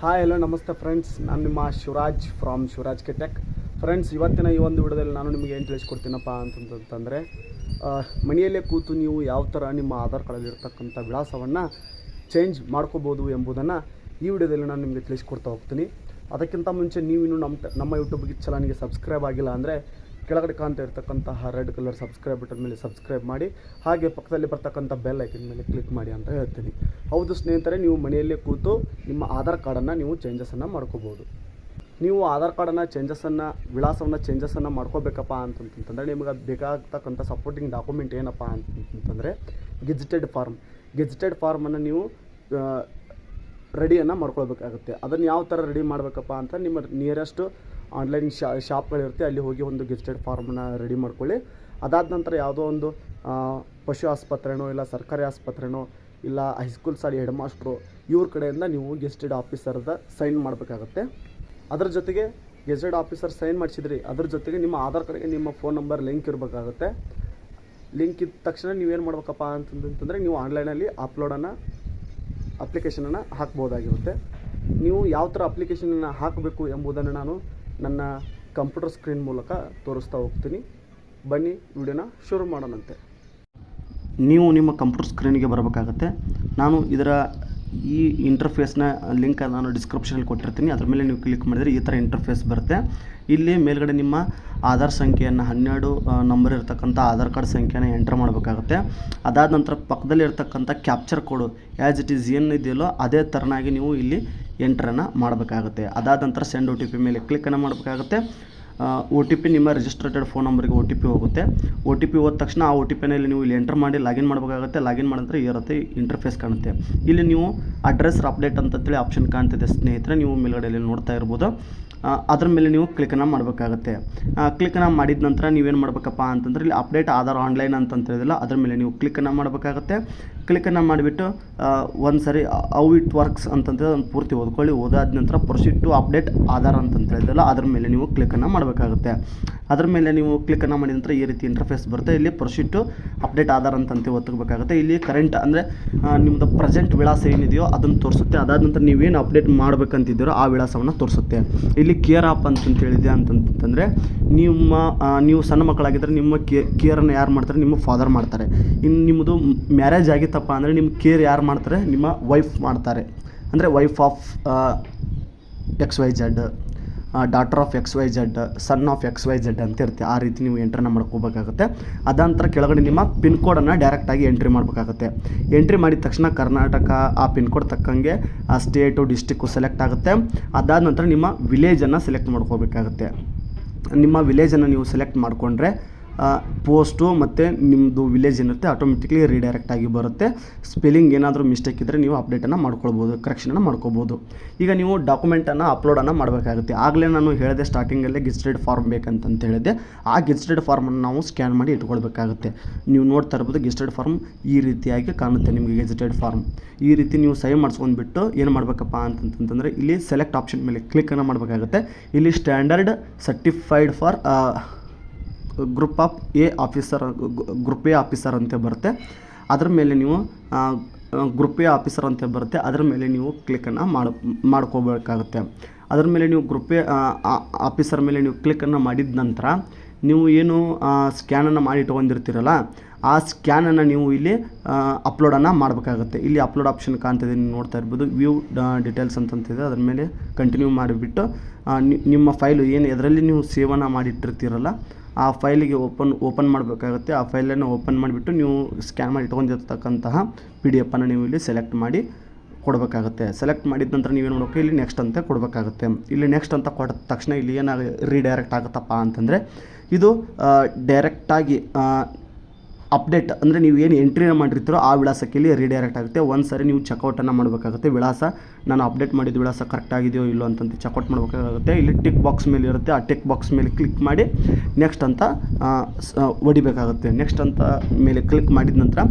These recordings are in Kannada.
ಹಾಯ್ ಹಲೋ ನಮಸ್ತೆ ಫ್ರೆಂಡ್ಸ್, ನಾನು ನಿಮ್ಮ Shivraj from Shivraj K tech. Friends, ಇವತ್ತಿನ ಈ ಒಂದು ವಿಡಿಯೋದಲ್ಲಿ ನಾನು ನಿಮಗೆ ಏನು ತಿಳಿಸ್ಕೊಡ್ತೀನಪ್ಪ ಅಂತಂತಂದರೆ, ಮನೆಯಲ್ಲೇ ಕೂತು ನೀವು ಯಾವ ಥರ ನಿಮ್ಮ ಆಧಾರ್ ಕಾರ್ಡಲ್ಲಿರ್ತಕ್ಕಂಥ ವಿಳಾಸವನ್ನು ಚೇಂಜ್ ಮಾಡ್ಕೋಬೋದು ಎಂಬುದನ್ನು ಈ ವಿಡಿಯೋದಲ್ಲಿ ನಾನು ನಿಮಗೆ ತಿಳಿಸ್ಕೊಡ್ತಾ ಹೋಗ್ತೀನಿ. ಅದಕ್ಕಿಂತ ಮುಂಚೆ ನೀವಿನ್ನೂ ನಮ್ಮ ಯೂಟ್ಯೂಬ್ ಚಾನಲ್ಗೆ ಸಬ್ಸ್ಕ್ರೈಬ್ ಆಗಿಲ್ಲ ಅಂದರೆ ಕೆಳಗಡೆ ಕಾಣ್ತಾ ಇರ್ತಕ್ಕಂತಹ ರೆಡ್ ಕಲರ್ ಸಬ್ಸ್ಕ್ರೈಬ್ ಬಟನ್ ಮೇಲೆ ಸಬ್ಸ್ಕ್ರೈಬ್ ಮಾಡಿ, ಹಾಗೆ ಪಕ್ಕದಲ್ಲಿ ಬರ್ತಕ್ಕಂಥ ಬೆಲ್ ಐಕನ್ ಮೇಲೆ ಕ್ಲಿಕ್ ಮಾಡಿ ಅಂತ ಹೇಳ್ತೀನಿ. ಹೌದು ಸ್ನೇಹಿತರೆ, ನೀವು ಮನೆಯಲ್ಲೇ ಕೂತು ನಿಮ್ಮ ಆಧಾರ್ ಕಾರ್ಡನ್ನು ನೀವು ಚೇಂಜಸನ್ನು ಮಾಡ್ಕೋಬೋದು. ನೀವು ಆಧಾರ್ ಕಾರ್ಡನ್ನು ವಿಳಾಸವನ್ನು ಚೇಂಜಸನ್ನು ಮಾಡ್ಕೋಬೇಕಪ್ಪ ಅಂತಂತಂದರೆ ನಿಮಗೆ ಬೇಕಾಗ್ತಕ್ಕಂಥ ಸಪೋರ್ಟಿಂಗ್ ಡಾಕ್ಯುಮೆಂಟ್ ಏನಪ್ಪ ಅಂತಂತಂದರೆ ಗೆಜೆಟೆಡ್ ಫಾರ್ಮನ್ನು ನೀವು ರೆಡಿಯನ್ನು ಮಾಡ್ಕೊಳ್ಬೇಕಾಗುತ್ತೆ. ಅದನ್ನು ಯಾವ ಥರ ರೆಡಿ ಮಾಡಬೇಕಪ್ಪ ಅಂತ ನಿಮ್ಮ ನಿಯರೆಸ್ಟು ಆನ್ಲೈನ್ ಶಾಪ್ಗಳಿರುತ್ತೆ, ಅಲ್ಲಿ ಹೋಗಿ ಒಂದು ಗೆಜೆಟೆಡ್ ಫಾರ್ಮನ್ನು ರೆಡಿ ಮಾಡ್ಕೊಳ್ಳಿ. ಅದಾದ ನಂತರ ಯಾವುದೋ ಒಂದು ಪಶು ಆಸ್ಪತ್ರೆನೋ ಇಲ್ಲ ಸರ್ಕಾರಿ ಆಸ್ಪತ್ರೆನೋ ಇಲ್ಲ ಹೈಸ್ಕೂಲ್ ಶಾಲೆ ಹೆಡ್ ಮಾಸ್ಟ್ರು ಇವ್ರ ಕಡೆಯಿಂದ ನೀವು ಗೆಜೆಟೆಡ್ ಆಫೀಸರ್ದ ಸೈನ್ ಮಾಡಬೇಕಾಗುತ್ತೆ. ಅದರ ಜೊತೆಗೆ ಗೆಜೆಟೆಡ್ ಆಫೀಸರ್ ಸೈನ್ ಮಾಡಿಸಿದ್ರಿ, ಅದ್ರ ಜೊತೆಗೆ ನಿಮ್ಮ ಆಧಾರ್ ಕಾರ್ಡ್ಗೆ ನಿಮ್ಮ ಫೋನ್ ನಂಬರ್ ಲಿಂಕ್ ಇರಬೇಕಾಗುತ್ತೆ. ಲಿಂಕ್ ಇದ್ದ ತಕ್ಷಣ ನೀವೇನು ಮಾಡ್ಬೇಕಪ್ಪ ಅಂತಂದರೆ ನೀವು ಆನ್ಲೈನಲ್ಲಿ ಅಪ್ಲಿಕೇಶನನ್ನು ಹಾಕ್ಬೋದಾಗಿರುತ್ತೆ. ನೀವು ಯಾವ ಥರ ಅಪ್ಲಿಕೇಶನನ್ನು ಹಾಕಬೇಕು ಎಂಬುದನ್ನು ನಾನು ನನ್ನ ಕಂಪ್ಯೂಟರ್ ಸ್ಕ್ರೀನ್ ಮೂಲಕ ತೋರಿಸ್ತಾ ಹೋಗ್ತೀನಿ. ಬನ್ನಿ ವಿಡಿಯೋನ ಶುರು ಮಾಡೋಣಂತೆ. ನೀವು ನಿಮ್ಮ ಕಂಪ್ಯೂಟರ್ ಸ್ಕ್ರೀನಿಗೆ ಬರಬೇಕಾಗತ್ತೆ. ನಾನು ಇದರ ಈ ಇಂಟರ್ಫೇಸ್ನ ಲಿಂಕ್ ನಾನು ಡಿಸ್ಕ್ರಿಪ್ಷನಲ್ಲಿ ಕೊಟ್ಟಿರ್ತೀನಿ. ಅದ್ರ ಮೇಲೆ ನೀವು ಕ್ಲಿಕ್ ಮಾಡಿದರೆ ಈ ಥರ ಇಂಟರ್ಫೇಸ್ ಬರುತ್ತೆ. ಇಲ್ಲಿ ಮೇಲ್ಗಡೆ ನಿಮ್ಮ ಆಧಾರ್ ಸಂಖ್ಯೆಯನ್ನು 12 ನಂಬರ್ ಇರತಕ್ಕಂಥ ಆಧಾರ್ ಕಾರ್ಡ್ ಸಂಖ್ಯೆಯನ್ನು ಎಂಟರ್ ಮಾಡಬೇಕಾಗುತ್ತೆ. ಅದಾದ ನಂತರ ಪಕ್ಕದಲ್ಲಿ ಇರತಕ್ಕಂಥ capture code as it is ಏನಿದೆಯಲ್ಲೋ ಅದೇ ಥರನಾಗಿ ನೀವು ಇಲ್ಲಿ ಎಂಟ್ರನ್ನು ಮಾಡಬೇಕಾಗುತ್ತೆ. ಅದಾದ ನಂತರ ಸೆಂಡ್ OTP ಮೇಲೆ ಕ್ಲಿಕ್ಕನ್ನು ಮಾಡಬೇಕಾಗುತ್ತೆ. OTP ನಿಮ್ಮ ರಿಜಿಸ್ಟ್ರೇಟೆಡ್ ಫೋನ್ ನಂಬರ್ಗೆ OTP ಹೋಗುತ್ತೆ. OTP ಹೋದ ತಕ್ಷಣ ಆ OTPನಲ್ಲಿ ನೀವು ಇಲ್ಲಿ ಎಂಟರ್ ಮಾಡಿ ಲಾಗಿನ್ ಮಾಡಬೇಕಾಗುತ್ತೆ. ಲಾಗಿನ್ ಮಾಡಿದ್ರೆ ಇರುತ್ತೆ ಇಂಟರ್ಫೇಸ್ ಕಾಣುತ್ತೆ. ಇಲ್ಲಿ ನೀವು ಅಡ್ರೆಸ್ ಅಪ್ಡೇಟ್ ಅಂತೇಳಿ ಆಪ್ಷನ್ ಕಾಣ್ತಿದೆ ಸ್ನೇಹಿತರೆ, ನೀವು ಮೇಲ್ಗಡೆಯಲ್ಲಿ ನೋಡ್ತಾ ಇರ್ಬೋದು. ಅದ್ರ ಮೇಲೆ ನೀವು ಕ್ಲಿಕ್ಕನ್ನು ಮಾಡಬೇಕಾಗುತ್ತೆ. ಕ್ಲಿಕ್ಕನ್ನು ಮಾಡಿದ ನಂತರ ನೀವೇನು ಮಾಡಬೇಕಪ್ಪ ಅಂತಂದರೆ ಇಲ್ಲಿ ಅಪ್ಡೇಟ್ ಆಧಾರ್ ಆನ್ಲೈನ್ ಅಂತಂತೇಳಿದಿಲ್ಲ, ಅದ್ರ ಮೇಲೆ ನೀವು ಕ್ಲಿಕ್ಕನ್ನು ಮಾಡಬೇಕಾಗುತ್ತೆ. ಕ್ಲಿಕ್ಕನ್ನು ಮಾಡಿಬಿಟ್ಟು ಒಂದು ಸರಿ ಹೌ ಇಟ್ ವರ್ಕ್ಸ್ ಅಂತಂತೇಳಿ ಒಂದು ಪೂರ್ತಿ ಓದ್ಕೊಳ್ಳಿ. ಓದಾದ ನಂತರ ಪ್ರೊಸೀಡ್ ಟು ಅಪ್ಡೇಟ್ ಆಧಾರ್ ಅಂತಂತೇಳಿದಿಲ್ಲ, ಅದ್ರ ಮೇಲೆ ನೀವು ಕ್ಲಿಕ್ಕನ್ನು ಮಾಡಬೇಕಾಗುತ್ತೆ. ಅದ್ರ ಮೇಲೆ ನೀವು ಕ್ಲಿಕ್ಕನ್ನು ಮಾಡಿದ ನಂತರ ಈ ರೀತಿ ಇಂಟರ್ಫೇಸ್ ಬರುತ್ತೆ. ಇಲ್ಲಿ ಪ್ರೊಸೀಡ್ ಟು ಅಪ್ಡೇಟ್ ಆಧಾರ್ ಅಂತಂತ ಒತ್ತಬೇಕಾಗುತ್ತೆ. ಇಲ್ಲಿ ಕರೆಂಟ್ ಅಂದರೆ ನಿಮ್ಮದು ಪ್ರೆಸೆಂಟ್ ವಿಳಾಸ ಏನಿದೆಯೋ ಅದನ್ನು ತೋರಿಸುತ್ತೆ. ಅದಾದ ನಂತರ ನೀವೇನು ಅಪ್ಡೇಟ್ ಮಾಡಬೇಕಂತಿದ್ದೀರೋ ಆ ವಿಳಾಸವನ್ನು ತೋರಿಸುತ್ತೆ. ಇಲ್ಲಿ ಕೇರ್ ಆಪ್ ಅಂತಂತ ಹೇಳಿದೆ ಅಂತಂತಂದರೆ ನೀವು ಸಣ್ಣ ಮಕ್ಕಳಾಗಿದ್ದರೆ ನಿಮ್ಮ ಕೇರನ್ನು ಯಾರು ಮಾಡ್ತಾರೆ? ನಿಮ್ಮ ಫಾದರ್ ಮಾಡ್ತಾರೆ. ಇನ್ನು ನಿಮ್ಮದು ಮ್ಯಾರೇಜ್ ಆಗಿತ್ತಪ್ಪ ಅಂದರೆ ನಿಮ್ಮ ಕೇರ್ ಯಾರು ಮಾಡ್ತಾರೆ? ನಿಮ್ಮ ವೈಫ್ ಮಾಡ್ತಾರೆ. ಅಂದರೆ wife of XYZ, daughter of XYZ, son of XYZ ಅಂತ ಇರುತ್ತೆ. ಆ ರೀತಿ ನೀವು ಎಂಟ್ರನ್ನು ಮಾಡ್ಕೋಬೇಕಾಗುತ್ತೆ. ಅದಂತರ ಕೆಳಗಡೆ ನಿಮ್ಮ ಪಿನ್ ಕೋಡನ್ನು ಡೈರೆಕ್ಟಾಗಿ ಎಂಟ್ರಿ ಮಾಡಬೇಕಾಗುತ್ತೆ. ಎಂಟ್ರಿ ಮಾಡಿದ ತಕ್ಷಣ ಕರ್ನಾಟಕ ಆ ಪಿನ್ ಕೋಡ್ ತಕ್ಕಂಗೆ ಆ ಸ್ಟೇಟು ಡಿಸ್ಟಿಕ್ಕು ಸೆಲೆಕ್ಟ್ ಆಗುತ್ತೆ. ಅದಾದ ನಂತರ ನಿಮ್ಮ ವಿಲೇಜನ್ನು ಸೆಲೆಕ್ಟ್ ಮಾಡ್ಕೋಬೇಕಾಗುತ್ತೆ. ನಿಮ್ಮ ವಿಲೇಜನ್ನು ನೀವು ಸೆಲೆಕ್ಟ್ ಮಾಡಿಕೊಂಡ್ರೆ ಪೋಸ್ಟು ಮತ್ತು ನಿಮ್ಮದು ವಿಲೇಜ್ ಏನಿರುತ್ತೆ ಆಟೋಮೆಟಿಕ್ಲಿ ರೀಡೈರೆಕ್ಟ್ ಆಗಿ ಬರುತ್ತೆ. ಸ್ಪೆಲ್ಲಿಂಗ್ ಏನಾದರೂ ಮಿಸ್ಟೇಕ್ ಇದ್ದರೆ ನೀವು ಅಪ್ಡೇಟನ್ನು ಮಾಡ್ಕೊಳ್ಬೋದು, ಕರೆಕ್ಷನನ್ನು ಮಾಡ್ಕೋಬೋದು. ಈಗ ನೀವು ಡಾಕ್ಯುಮೆಂಟನ್ನು ಅಪ್ಲೋಡನ್ನು ಮಾಡಬೇಕಾಗುತ್ತೆ. ಆಗಲೇ ನಾನು ಹೇಳಿದೆ ಸ್ಟಾರ್ಟಿಂಗಲ್ಲೇ ಗೆಜೆಟೆಡ್ ಫಾರ್ಮ್ ಬೇಕಂತ ಹೇಳಿದೆ. ಆ ಗೆಜೆಟೆಡ್ ಫಾರ್ಮನ್ನು ನಾವು ಸ್ಕ್ಯಾನ್ ಮಾಡಿ ಇಟ್ಕೊಳ್ಬೇಕಾಗುತ್ತೆ. ನೀವು ನೋಡ್ತಾ ಇರ್ಬೋದು ಗೆಜೆಟೆಡ್ ಫಾರ್ಮ್ ಈ ರೀತಿಯಾಗಿ ಕಾಣುತ್ತೆ ನಿಮಗೆ. ಗೆಜೆಟೆಡ್ ಫಾರ್ಮ್ ಈ ರೀತಿ ನೀವು ಸೈನ್ ಮಾಡಿಸ್ಕೊಂಡ್ಬಿಟ್ಟು ಏನು ಮಾಡಬೇಕಪ್ಪ ಅಂತಂತಂದರೆ ಇಲ್ಲಿ ಸೆಲೆಕ್ಟ್ ಆಪ್ಷನ್ ಮೇಲೆ ಕ್ಲಿಕ್ಕನ್ನು ಮಾಡಬೇಕಾಗುತ್ತೆ. ಇಲ್ಲಿ standard certified for group A officer ಅಂತ ಬರುತ್ತೆ. ಅದರ ಮೇಲೆ ನೀವು ಗ್ರೂಪ್ ಎ ಆಫೀಸರ್ ಅಂತ ಬರುತ್ತೆ. ಅದರ ಮೇಲೆ ನೀವು ಕ್ಲಿಕ್ಕನ್ನು ಮಾಡ್ಕೋಬೇಕಾಗುತ್ತೆ. ಅದರ ಮೇಲೆ ನೀವು ಗ್ರೂಪ್ ಎ ಆಫೀಸರ್ ಮೇಲೆ ನೀವು ಕ್ಲಿಕ್ಕನ್ನು ಮಾಡಿದ ನಂತರ ನೀವು ಏನು ಸ್ಕ್ಯಾನನ್ನು ಮಾಡಿ ಇಟ್ಕೊಂಡಿರ್ತೀರಲ್ಲ ಆ ಸ್ಕ್ಯಾನನ್ನು ನೀವು ಇಲ್ಲಿ ಅಪ್ಲೋಡನ್ನು ಮಾಡಬೇಕಾಗುತ್ತೆ. ಇಲ್ಲಿ ಅಪ್ಲೋಡ್ ಆಪ್ಷನ್ ಕಾಣ್ತಿದೆ, ನೀವು ನೋಡ್ತಾ ಇರ್ಬೋದು. ವ್ಯೂ ಡೀಟೇಲ್ಸ್ ಅಂತಂತಿದೆ, ಅದರ ಮೇಲೆ ಕಂಟಿನ್ಯೂ ಮಾಡಿಬಿಟ್ಟು ನಿಮ್ಮ ಫೈಲು ಏನು ಇದರಲ್ಲಿ ನೀವು ಸೇವನ್ನು ಮಾಡಿಟ್ಟಿರ್ತೀರಲ್ಲ ಆ ಫೈಲಿಗೆ ಓಪನ್ ಮಾಡಬೇಕಾಗುತ್ತೆ. ಆ ಫೈಲನ್ನು ಓಪನ್ ಮಾಡಿಬಿಟ್ಟು ನೀವು ಸ್ಕ್ಯಾನ್ ಮಾಡಿ ಇಟ್ಕೊಂಡಿರ್ತಕ್ಕಂತಹ PDF ಅನ್ನು ನೀವು ಇಲ್ಲಿ ಸೆಲೆಕ್ಟ್ ಮಾಡಿ ಕೊಡಬೇಕಾಗುತ್ತೆ. ಸೆಲೆಕ್ಟ್ ಮಾಡಿದ ನಂತರ ನೀವೇನು ಮಾಡಬೇಕು, ಇಲ್ಲಿ ನೆಕ್ಸ್ಟ್ ಅಂತ ಕೊಡಬೇಕಾಗುತ್ತೆ. ಇಲ್ಲಿ ನೆಕ್ಸ್ಟ್ ಅಂತ ಕೊಟ್ಟ ತಕ್ಷಣ ಇಲ್ಲಿ ಏನಾಗ ರೀಡೈರೆಕ್ಟ್ ಆಗುತ್ತಪ್ಪ ಅಂತಂದರೆ ಇದು ಡೈರೆಕ್ಟಾಗಿ ಅಪ್ಡೇಟ್ ಅಂದರೆ ನೀವು ಏನು ಎಂಟ್ರಿನ ಮಾಡಿರ್ತೀರೋ ಆ ವಿಳಾಸಕ್ಕೆ ಇಲ್ಲಿ ರೀಡೈರೆಕ್ಟ್ ಆಗುತ್ತೆ. ಒಂದು ಸರಿ ನೀವು ಚೆಕ್ಔಟನ್ನು ಮಾಡಬೇಕಾಗುತ್ತೆ. ವಿಳಾಸ ನಾನು ಅಪ್ಡೇಟ್ ಮಾಡಿದ ವಿಳಾಸ ಕರೆಕ್ಟ್ ಆಗಿದೆಯೋ ಇಲ್ಲೋ ಅಂತಂತ ಚೆಕ್ಔಟ್ ಮಾಡಬೇಕಾಗುತ್ತೆ. ಇಲ್ಲಿ ಟಿಕ್ ಬಾಕ್ಸ್ ಮೇಲೆ ಇರುತ್ತೆ, ಆ ಟಿಕ್ ಬಾಕ್ಸ್ ಮೇಲೆ ಕ್ಲಿಕ್ ಮಾಡಿ ನೆಕ್ಸ್ಟ್ ಅಂತ ಹೊಡಿಬೇಕಾಗುತ್ತೆ. ನೆಕ್ಸ್ಟ್ ಅಂತ ಮೇಲೆ ಕ್ಲಿಕ್ ಮಾಡಿದ ನಂತರ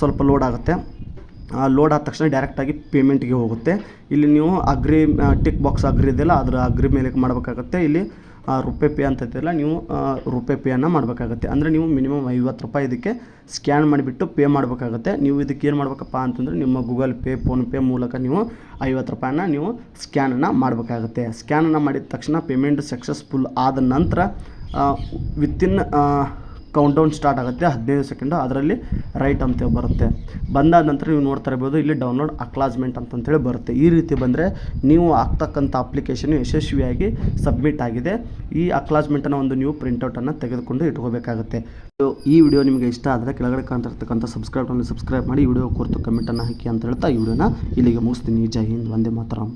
ಸ್ವಲ್ಪ ಲೋಡ್ ಆಗುತ್ತೆ. ಲೋಡ್ ಆದ ತಕ್ಷಣ ಡೈರೆಕ್ಟಾಗಿ ಪೇಮೆಂಟ್ಗೆ ಹೋಗುತ್ತೆ. ಇಲ್ಲಿ ನೀವು ಟಿಕ್ ಬಾಕ್ಸ್ ಅಗ್ರಿ ಇದೆಯಲ್ಲ ಅದರ ಅಗ್ರಿ ಮೇಲೆ ಮಾಡಬೇಕಾಗುತ್ತೆ. ಇಲ್ಲಿ ರುಪೇ ಪೇ ಅಂತ ಇದ್ದಿಲ್ಲ, ನೀವು ರುಪೇ ಪೇಯನ್ನು ಮಾಡಬೇಕಾಗತ್ತೆ. ಅಂದರೆ ನೀವು ಮಿನಿಮಮ್ 50 ರೂಪಾಯಿ ಇದಕ್ಕೆ ಸ್ಕ್ಯಾನ್ ಮಾಡಿಬಿಟ್ಟು ಪೇ ಮಾಡಬೇಕಾಗತ್ತೆ. ನೀವು ಇದಕ್ಕೆ ಏನು ಮಾಡಬೇಕಪ್ಪ ಅಂತಂದರೆ ನಿಮ್ಮ ಗೂಗಲ್ ಪೇ, ಫೋನ್ಪೇ ಮೂಲಕ ನೀವು 50 ರೂಪಾಯಿನ ನೀವು ಸ್ಕ್ಯಾನನ್ನು ಮಾಡಬೇಕಾಗತ್ತೆ. ಸ್ಕ್ಯಾನನ್ನು ಮಾಡಿದ ತಕ್ಷಣ ಪೇಮೆಂಟ್ ಸಕ್ಸಸ್ಫುಲ್ ಆದ ನಂತರ ವಿತಿನ್ ಕೌಂಟೌನ್ ಸ್ಟಾರ್ಟ್ ಆಗುತ್ತೆ 15 ಸೆಕೆಂಡು. ಅದರಲ್ಲಿ ರೈಟ್ ಅಂತ ಬರುತ್ತೆ. ಬಂದಾದ ನಂತರ ನೀವು ನೋಡ್ತಾ ಇರ್ಬೋದು ಇಲ್ಲಿ ಡೌನ್ಲೋಡ್ ಅಕ್ಲಾಜ್ಮೆಂಟ್ ಅಂತಂತೇಳಿ ಬರುತ್ತೆ. ಈ ರೀತಿ ಬಂದರೆ ನೀವು ಆಗ್ತಕ್ಕಂಥ ಅಪ್ಲಿಕೇಶನ್ ಯಶಸ್ವಿಯಾಗಿ ಸಬ್ಮಿಟ್ ಆಗಿದೆ. ಈ ಅಕ್ಲಾಜ್ಮೆಂಟನ್ನು ಒಂದು ನೀವು ಪ್ರಿಂಟೌಟನ್ನು ತೆಗೆದುಕೊಂಡು ಇಟ್ಕೋಬೇಕಾಗುತ್ತೆ. ಈ ವಿಡಿಯೋ ನಿಮಗೆ ಇಷ್ಟ ಆದರೆ ಕೆಳಗಡೆ ಕಾಣ್ತಿರ್ತಕ್ಕಂಥ ಸಬ್ಸ್ಕ್ರೈಬ್ ಮಾಡಿ, ಈ ವಿಡಿಯೋ ಕುರಿತು ಕಮೆಂಟನ್ನು ಹಾಕಿ ಅಂತ ಹೇಳ್ತಾ ಈ ವಿಡಿಯೋನ ಇಲ್ಲಿಗೆ ಮುಗಿಸ್ತೀನಿ. ಜೈ ಹಿಂದ್, ವಂದೇ ಮಾತರಂ.